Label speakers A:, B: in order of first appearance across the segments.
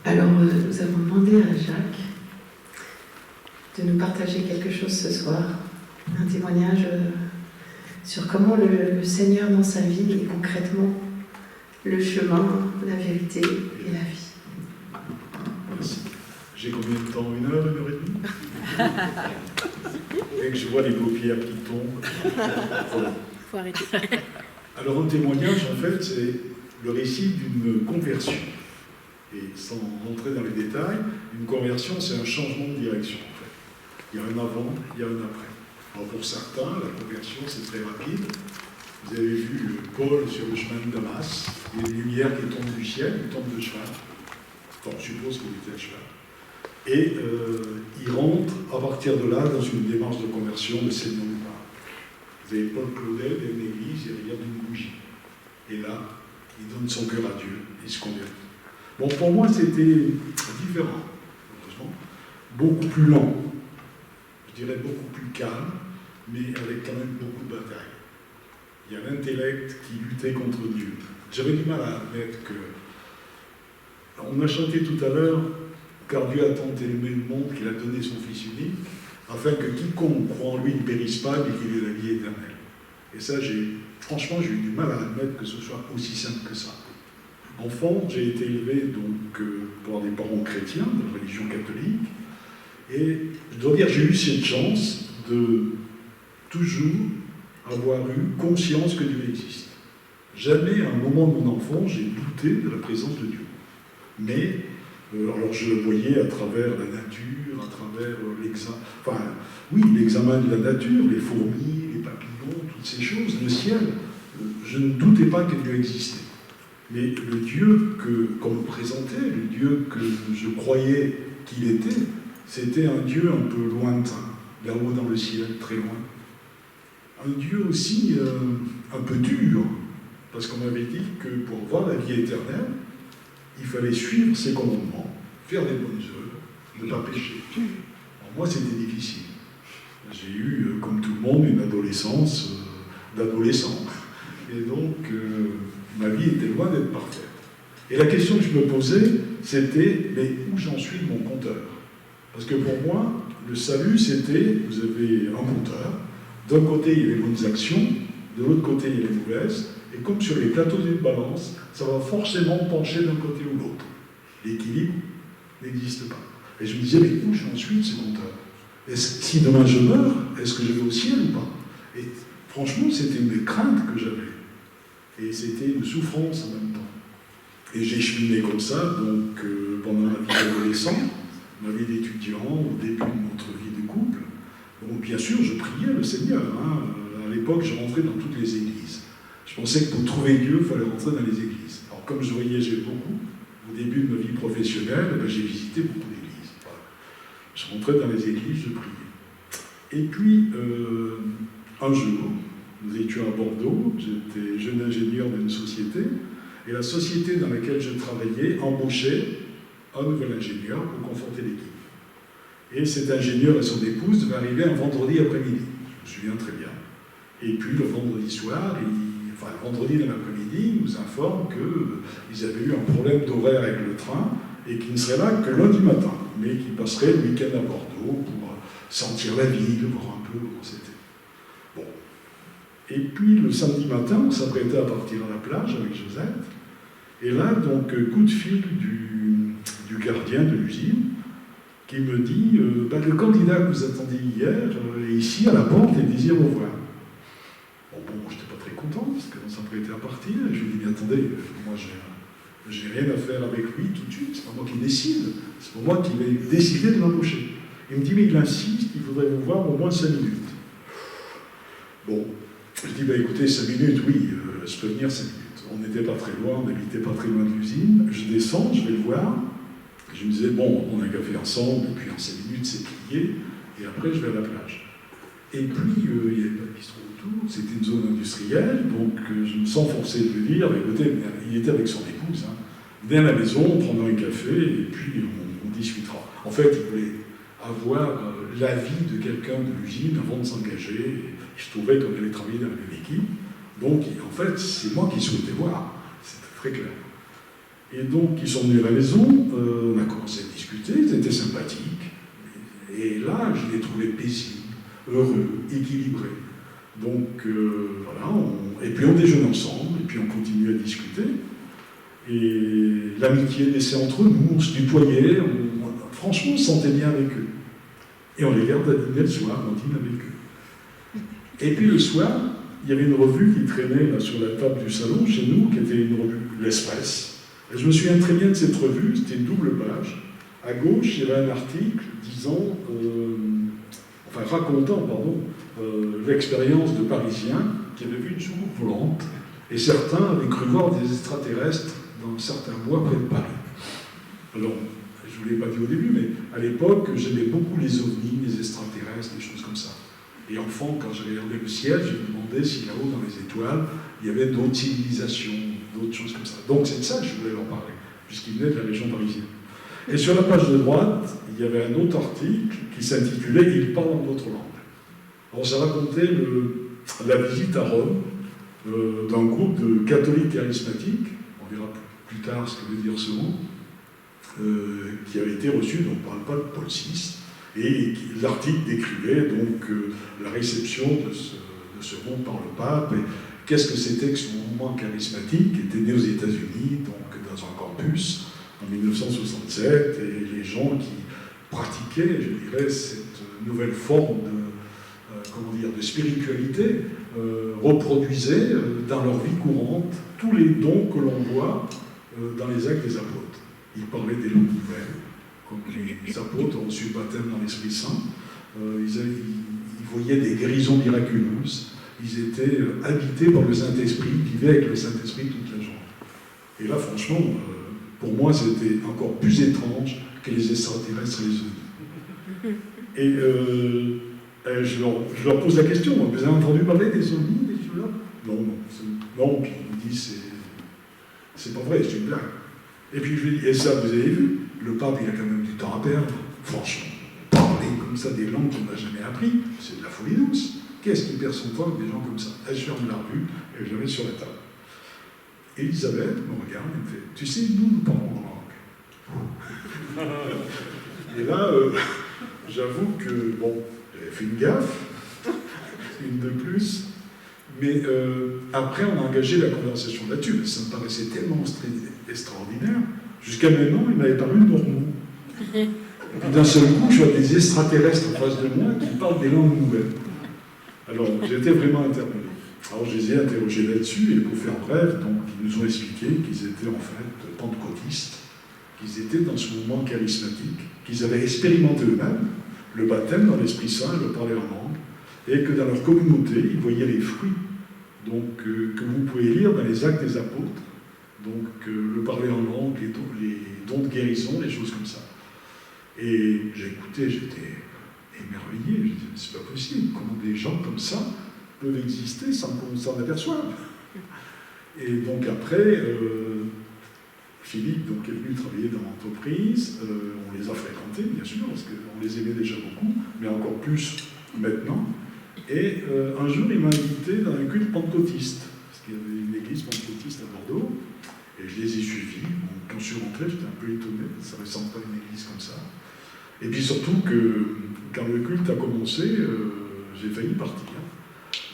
A: Alors, nous avons demandé à Jacques de nous partager quelque chose ce soir, un témoignage sur comment le Seigneur dans sa vie est concrètement le chemin, la vérité et la vie.
B: Merci. J'ai combien de temps? 1 heure, 1 heure et demie? Dès que je vois les paupières qui tombent,
C: Faut arrêter.
B: Alors un témoignage, en fait, c'est le récit d'une conversion. Et sans rentrer dans les détails, une conversion, c'est un changement de direction, en fait. Il y a un avant, il y a un après. Alors pour certains, la conversion, c'est très rapide. Vous avez vu Paul sur le chemin de Damas, il y a une lumière qui tombe du ciel, il tombe de cheval. Enfin, on suppose qu'il était à cheval. Et il rentre, à partir de là, dans une démarche de conversion de Seigneur du Pain. Vous avez Paul Claudet, dans une église, il regarde une bougie. Et là, il donne son cœur à Dieu, il se convertit. Bon, pour moi, c'était différent, heureusement. Beaucoup plus lent, je dirais beaucoup plus calme, mais avec quand même beaucoup de batailles. Il y a l'intellect qui luttait contre Dieu. J'avais du mal à admettre que... On a chanté tout à l'heure, car Dieu a tant aimé le monde qu'il a donné son Fils unique, afin que quiconque croit en lui ne périsse pas, mais qu'il ait la vie éternelle. Et ça, franchement, j'ai eu du mal à admettre que ce soit aussi simple que ça. Enfant, j'ai été élevé donc, par des parents chrétiens, de la religion catholique, et je dois dire j'ai eu cette chance de toujours avoir eu conscience que Dieu existe. Jamais, à un moment de mon enfance, j'ai douté de la présence de Dieu. Mais, alors je le voyais à travers la nature, à travers l'examen de la nature, les fourmis, les papillons, toutes ces choses, le ciel. Je ne doutais pas que Dieu existait. Mais le Dieu qu'on me présentait, le Dieu que je croyais qu'il était, c'était un Dieu un peu lointain, là-haut dans le ciel, très loin. Un Dieu aussi un peu dur, parce qu'on m'avait dit que pour avoir la vie éternelle, il fallait suivre ses commandements, faire des bonnes œuvres, ne pas pécher. Alors moi, c'était difficile. J'ai eu, comme tout le monde, une adolescence d'adolescent. Et donc, ma vie était loin d'être parfaite. Et la question que je me posais, c'était, mais où j'en suis de mon compteur? Parce que pour moi, le salut, c'était, vous avez un compteur, d'un côté, il y a les bonnes actions, de l'autre côté, il y a les mauvaises, et comme sur les plateaux d'une balance, ça va forcément pencher d'un côté ou l'autre. L'équilibre n'existe pas. Et je me disais, mais où j'en suis de ce compteur? Si demain je meurs, est-ce que je vais au ciel ou pas? Et franchement, c'était une des craintes que j'avais. Et c'était une souffrance en même temps. Et j'ai cheminé comme ça, donc pendant ma vie d'adolescent, ma vie d'étudiant, au début de notre vie de couple. Donc bien sûr, je priais le Seigneur. À l'époque, je rentrais dans toutes les églises. Je pensais que pour trouver Dieu, il fallait rentrer dans les églises. Alors comme je voyageais beaucoup, au début de ma vie professionnelle, j'ai visité beaucoup d'églises. Voilà. Je rentrais dans les églises, je priais. Et puis, un jour, nous étions à Bordeaux, j'étais jeune ingénieur d'une société, et la société dans laquelle je travaillais embauchait un nouvel ingénieur pour conforter l'équipe. Et cet ingénieur et son épouse devaient arriver un vendredi après-midi, je me souviens très bien. Et puis le vendredi soir, le vendredi dans l'après-midi, ils nous informent qu'ils avaient eu un problème d'horaire avec le train et qu'ils ne seraient là que lundi matin, mais qu'ils passeraient le week-end à Bordeaux pour sentir la ville, voir un peu comment c'était. Bon. Et puis le samedi matin, on s'apprêtait à partir à la plage avec Josette. Et là, donc, coup de fil du gardien de l'usine qui me dit le candidat que vous attendiez hier est ici à la porte et désire vous voir. Bon, je n'étais pas très content parce qu'on s'apprêtait à partir. Et je lui dis, mais attendez, moi j'ai rien à faire avec lui tout de suite, c'est pas moi qui décide, c'est pour moi qui vais décider de l'embaucher. Il me dit, mais il insiste, il faudrait vous voir au moins 5 minutes. Bon, je dis, écoutez, 5 minutes, oui, je peux venir 5 minutes. On n'était pas très loin, on n'habitait pas très loin de l'usine. Je descends, je vais le voir. Je me disais, bon, on a un café ensemble, et puis en 5 minutes, c'est plié, et après, je vais à la plage. Et puis, il y avait pas de bistrot autour, c'était une zone industrielle, donc je me sens forcé de lui dire, écoutez, il était avec son épouse, venez à la maison, on prendra un café, et puis on discutera. En fait, il voulait avoir l'avis de quelqu'un de l'usine avant de s'engager. Il se trouvait qu'on allait travailler dans la même équipe. Donc, en fait, c'est moi qui souhaitais voir. C'était très clair. Et donc, ils sont venus à la maison, on a commencé à discuter, ils étaient sympathiques. Et là, je les trouvais paisibles, heureux, équilibrés. Donc, voilà, et puis on déjeune ensemble, et puis on continue à discuter. Et l'amitié naissait entre nous, on se tutoyait, franchement, on se sentait bien avec eux. Et on les garde à dîner le soir, on dîne avec eux. Et puis le soir, il y avait une revue qui traînait là, sur la table du salon, chez nous, qui était une revue, l'Express. Et je me souviens très bien de cette revue, c'était une double page. À gauche, il y avait un article disant, racontant, l'expérience de Parisiens qui avaient vu une soucoupe volante, et certains avaient cru voir des extraterrestres dans certains bois près de Paris. Alors, je ne vous l'ai pas dit au début, mais à l'époque, j'aimais beaucoup les ovnis, les extraterrestres, des choses comme ça. Et enfant, quand je regardais le ciel, je me demandais si là-haut, dans les étoiles, il y avait d'autres civilisations, d'autres choses comme ça. Donc c'est de ça que je voulais leur parler, puisqu'ils venaient de la région parisienne. Et sur la page de droite, il y avait un autre article qui s'intitulait « Il parle en notre langue ». Alors ça racontait la visite à Rome d'un groupe de catholiques charismatiques, on verra plus tard ce que veut dire ce mot, qui avait été reçu donc, par le pape Paul VI, et l'article décrivait donc la réception de ce monde par le pape, et qu'est-ce que c'était que ce mouvement charismatique qui était né aux États-Unis, donc dans un campus, en 1967, et les gens qui pratiquaient, je dirais, cette nouvelle forme de spiritualité, reproduisaient dans leur vie courante tous les dons que l'on voit dans les actes des apôtres. Ils parlaient des langues nouvelles, comme les apôtres ont reçu le baptême dans l'Esprit Saint, ils voyaient des guérisons miraculeuses, ils étaient habités par le Saint-Esprit, ils vivaient avec le Saint-Esprit toute la journée. Et là, franchement, pour moi, c'était encore plus étrange que les extraterrestres et les ovnis. Et je leur pose la question, vous avez entendu parler des ovnis, des choses-là? Non, puis ils me disent, c'est pas vrai, c'est une blague. Et puis je lui dis, et ça, vous avez vu, le pape, il a quand même du temps à perdre, franchement. Parler comme ça des langues qu'on n'a jamais appris, c'est de la folie douce. Qu'est-ce qui perd son temps avec des gens comme ça? Elle ferme la revue et je la mets sur la table. Elisabeth me regarde et me fait, tu sais, nous parlons en langue. Et là, j'avoue que, bon, j'avais fait une gaffe, une de plus, mais après on a engagé la conversation là-dessus, mais ça me paraissait tellement extraordinaire, jusqu'à maintenant il m'avait paru normaux. Et puis d'un seul coup, je vois des extraterrestres en face de moi qui parlent des langues nouvelles. Alors j'étais vraiment interpellé. Alors je les ai interrogés là-dessus, et pour faire bref, donc, ils nous ont expliqué qu'ils étaient en fait pentecôtistes, qu'ils étaient dans ce mouvement charismatique, qu'ils avaient expérimenté eux-mêmes le baptême dans l'Esprit Saint, le parler en langue, et que dans leur communauté, ils voyaient les fruits donc, que vous pouvez lire dans les Actes des Apôtres, donc le parler en langue, les dons de guérison, les choses comme ça. Et j'ai écouté, j'étais émerveillé, je me disais, mais c'est pas possible, comment des gens comme ça peuvent exister sans qu'on s'en aperçoive. Et donc après, Philippe donc, est venu travailler dans l'entreprise, on les a fréquentés bien sûr, parce qu'on les aimait déjà beaucoup, mais encore plus maintenant. Et un jour, il m'a invité dans un culte pentecôtiste, parce qu'il y avait une église pentecôtiste à Bordeaux, et je les ai suivis. Bon, quand je suis rentré, j'étais un peu étonné, ça ne ressemble pas à une église comme ça. Et puis surtout que quand le culte a commencé, j'ai failli partir.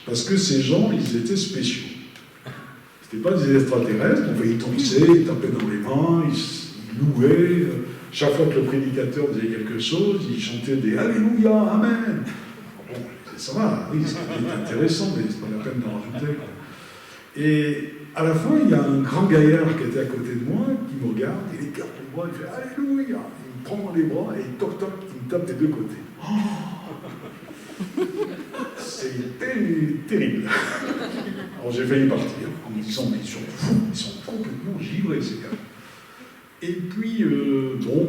B: Parce que ces gens, ils étaient spéciaux. C'était pas des extraterrestres, on voyait danser, ils tapaient dans les mains, ils louaient. Chaque fois que le prédicateur disait quelque chose, ils chantaient des Alléluia, Amen. Bon, ça va, oui, c'est intéressant, mais c'est pas la peine d'en rajouter. Et à la fin, il y a un grand gaillard qui était à côté de moi, qui me regarde, il écarte les bras, il fait Alléluia. Il me prend dans les bras et toc toc, il me tape des deux côtés. C'était terrible. Alors j'ai failli partir en me disant, mais ils sont fous, ils sont complètement givrés ces gars. Et puis, bon,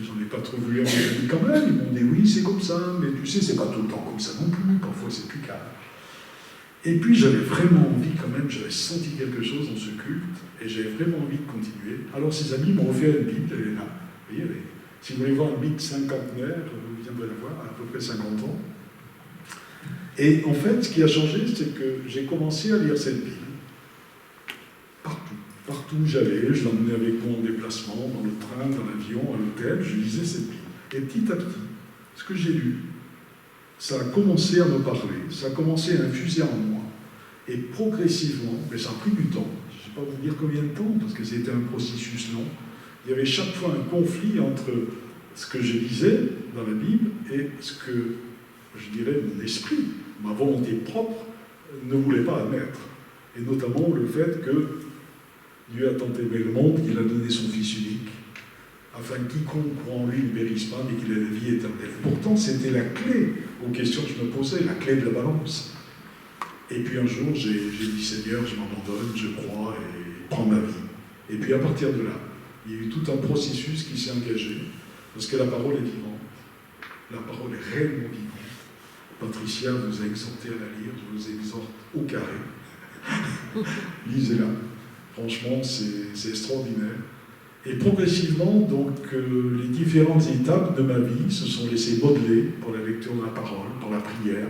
B: j'en ai pas trop voulu en dire quand même, ils m'ont dit oui, c'est comme ça, mais tu sais, c'est pas tout le temps comme ça non plus, parfois c'est plus calme. Et puis j'avais vraiment envie quand même, j'avais senti quelque chose dans ce culte, et j'avais vraiment envie de continuer. Alors ces amis m'ont offert une Bible, elle est là. Vous voyez, si vous voulez voir une Bible cinquantenaire, vous viendrez la voir, à peu près 50 ans. Et en fait, ce qui a changé, c'est que j'ai commencé à lire cette Bible. Partout. Partout où j'allais, je l'emmenais avec moi en déplacement, dans le train, dans l'avion, à l'hôtel, je lisais cette Bible. Et petit à petit, ce que j'ai lu, ça a commencé à me parler, ça a commencé à infuser en moi. Et progressivement, mais ça a pris du temps, je ne vais pas vous dire combien de temps, parce que c'était un processus long, il y avait chaque fois un conflit entre ce que je lisais dans la Bible et ce que, je dirais, mon esprit, ma volonté propre, ne voulait pas admettre. Et notamment le fait que Dieu a tant aimé le monde qu'il a donné son Fils unique, afin que quiconque croit en lui ne périsse pas, mais qu'il ait la vie éternelle. Pourtant, c'était la clé aux questions que je me posais, la clé de la balance. Et puis un jour, j'ai dit, Seigneur, je m'abandonne, je crois, et prends ma vie. Et puis à partir de là, il y a eu tout un processus qui s'est engagé, parce que la parole est vivante. La parole est réellement vivante. Patricia vous a exhorté à la lire, je vous exhorte au carré. Lisez-la. Franchement, c'est extraordinaire. Et progressivement, donc, les différentes étapes de ma vie se sont laissées modeler par la lecture de la parole, par la prière,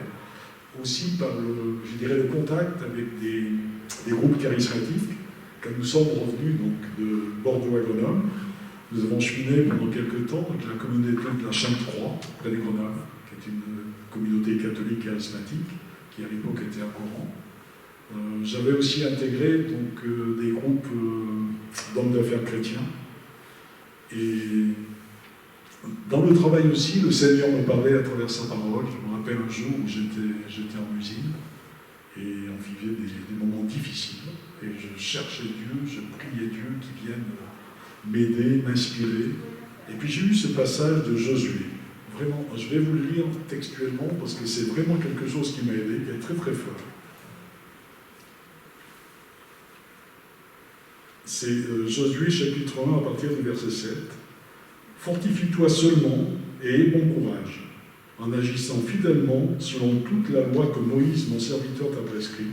B: aussi par le contact avec des groupes charismatiques. Quand nous sommes revenus donc, de Bordeaux à Grenoble, nous avons cheminé pendant quelques temps avec la communauté de la Sainte-Croix, près de Grenoble, qui est une communauté catholique charismatique, qui à l'époque était à Coran. J'avais aussi intégré donc, des groupes d'hommes d'affaires chrétiens. Et dans le travail aussi, le Seigneur me parlait à travers sa parole. Je me rappelle un jour où j'étais en usine et on vivait des moments difficiles. Et je cherchais Dieu, je priais Dieu qui vienne m'aider, m'inspirer. Et puis j'ai eu ce passage de Josué. Vraiment, je vais vous le lire textuellement parce que c'est vraiment quelque chose qui m'a aidé, qui est très très fort. C'est Josué chapitre 1 à partir du verset 7. Fortifie-toi seulement et aie bon courage, en agissant fidèlement selon toute la loi que Moïse, mon serviteur, t'a prescrite.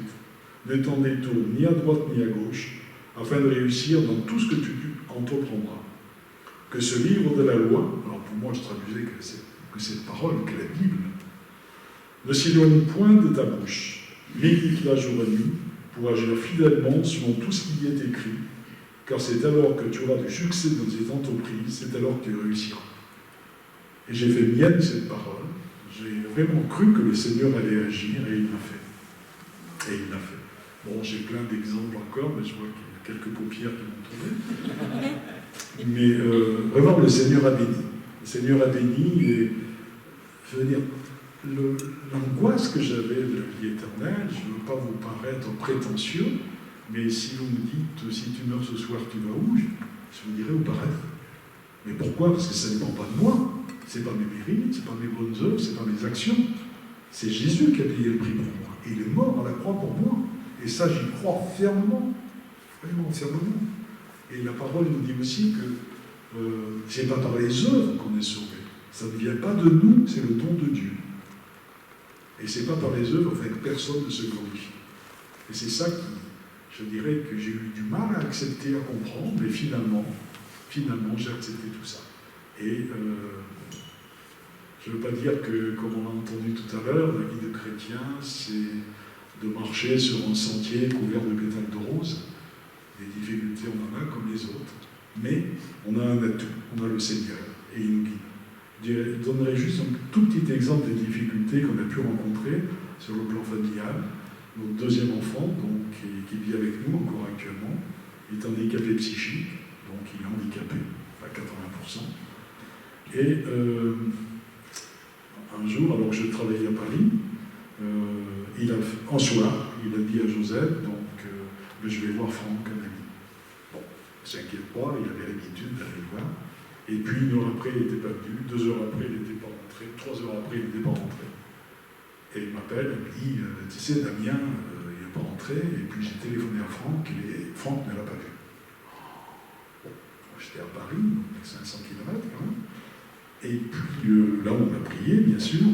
B: Ne t'en détourne ni à droite ni à gauche, afin de réussir dans tout ce que tu entreprendras. Que ce livre de la loi, alors pour moi je traduisais que cette parole, que la Bible, ne s'éloigne point de ta bouche, médite-la jour et nuit, pour agir fidèlement selon tout ce qui y est écrit, car c'est alors que tu auras du succès dans tes entreprises, c'est alors que tu réussiras. Et j'ai fait mienne cette parole, j'ai vraiment cru que le Seigneur allait agir, et il l'a fait. Et il l'a fait. Bon, j'ai plein d'exemples encore, mais je vois qu'il y a quelques paupières qui vont tomber. Mais vraiment, le Seigneur a béni. Le Seigneur a béni, et je veux dire, l'angoisse que j'avais de la vie éternelle, je ne veux pas vous paraître prétentieux, mais si vous me dites, si tu meurs ce soir, tu vas où? Je vous dirai au paradis. Mais pourquoi? Parce que ça ne dépend pas de moi. Ce n'est pas mes mérites, ce n'est pas mes bonnes œuvres, ce n'est pas mes actions. C'est Jésus qui a payé le prix pour moi. Et il est mort à la croix pour moi. Et ça, j'y crois fermement. Vraiment fermement. Et la parole nous dit aussi que ce n'est pas par les œuvres qu'on est sauvé. Ça ne vient pas de nous, c'est le don de Dieu. Et ce n'est pas par les œuvres que personne ne se glorifie. Et c'est ça qui, je dirais, que j'ai eu du mal à accepter, à comprendre, mais finalement j'ai accepté tout ça. Et je ne veux pas dire que, comme on l'a entendu tout à l'heure, la vie de chrétien, c'est de marcher sur un sentier couvert de pétales de rose. Des difficultés, on en a comme les autres. Mais on a un atout, on a le Seigneur, et il nous guide. Je donnerai juste un tout petit exemple des difficultés qu'on a pu rencontrer sur le plan familial. Notre deuxième enfant, donc, qui vit avec nous encore actuellement, est handicapé psychique, donc il est handicapé à 80%. Et un jour, alors que je travaillais à Paris, en soir, il a dit à Joseph, donc, je vais voir Franck, un ami. Bon, ne s'inquiète pas, il avait l'habitude d'aller le voir. Et puis, 1 heure après, il n'était pas venu, 2 heures après, il n'était pas rentré, 3 heures après, il n'était pas rentré. Et il m'appelle, il me dit, tu sais, Damien, il n'est pas rentré, et puis j'ai téléphoné à Franck, et Franck ne l'a pas vu. Bon, j'étais à Paris, donc 500 km quand même. Et puis là, on a prié, bien sûr.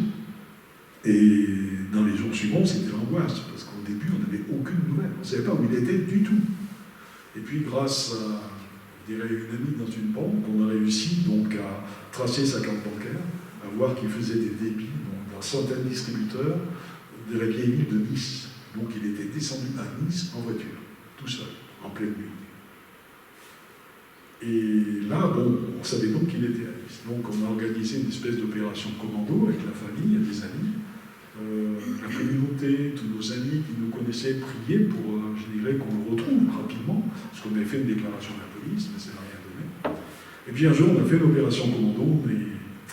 B: Et dans les jours suivants, c'était l'angoisse, parce qu'au début, on n'avait aucune nouvelle. On ne savait pas où il était du tout. Et puis, grâce à, je dirais, une amie dans une banque, on a réussi donc à tracer sa carte bancaire, à voir qu'il faisait des débits dans certains distributeurs de la vieille ville de Nice. Donc, il était descendu à Nice en voiture, tout seul, en pleine nuit. Et là, bon, on savait donc qu'il était à Nice. Donc on a organisé une espèce d'opération commando avec la famille et des amis. La communauté, tous nos amis qui nous connaissaient priaient pour, je dirais, qu'on le retrouve rapidement, parce qu'on avait fait une déclaration à la police, mais ça n'a rien donné. Et puis un jour, on a fait une opération commando, mais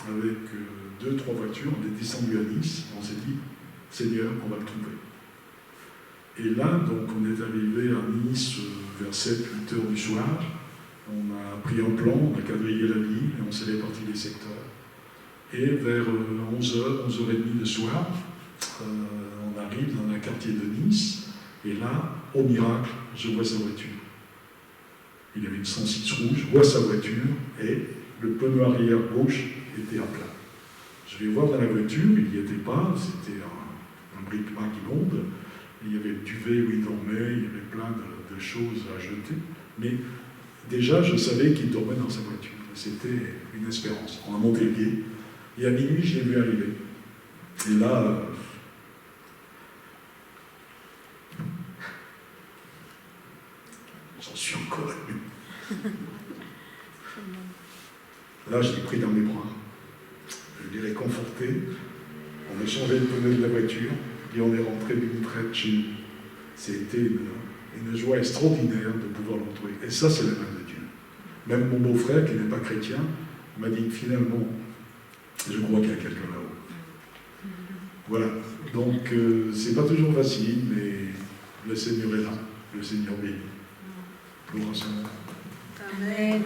B: avec 2-3 voitures, on est descendu à Nice, on s'est dit, Seigneur, on va le trouver. Et là, donc, on est arrivé à Nice vers 7-8 heures du soir. On a pris un plan, on a quadrillé la ville et on s'est réparti les secteurs. Et vers 11h, 11h30 le soir, on arrive dans un quartier de Nice, et là, au miracle, je vois sa voiture. Il avait une 106 rouge, je vois sa voiture, et le pneu arrière gauche était à plat. Je vais voir dans la voiture, il n'y était pas, c'était un bric-bac immonde. Il y avait le duvet où il dormait, il y avait plein de choses à jeter. Mais déjà, je savais qu'il dormait dans sa voiture. C'était une espérance. On a monté le guet, et à minuit, je l'ai vu arriver. Et là, j'en suis encore ému. Là, je l'ai pris dans mes bras. Je l'ai réconforté. On a changé le pneu de la voiture et on est rentré d'une traite chez nous. C'était une joie extraordinaire de pouvoir le retrouver. Et ça, c'est la main de Dieu. Même mon beau-frère, qui n'est pas chrétien, m'a dit que finalement, je crois qu'il y a quelqu'un là-haut. Voilà. Donc, c'est pas toujours facile, mais le Seigneur est là. Le Seigneur bénit. Gloire à son nom.
C: Amen.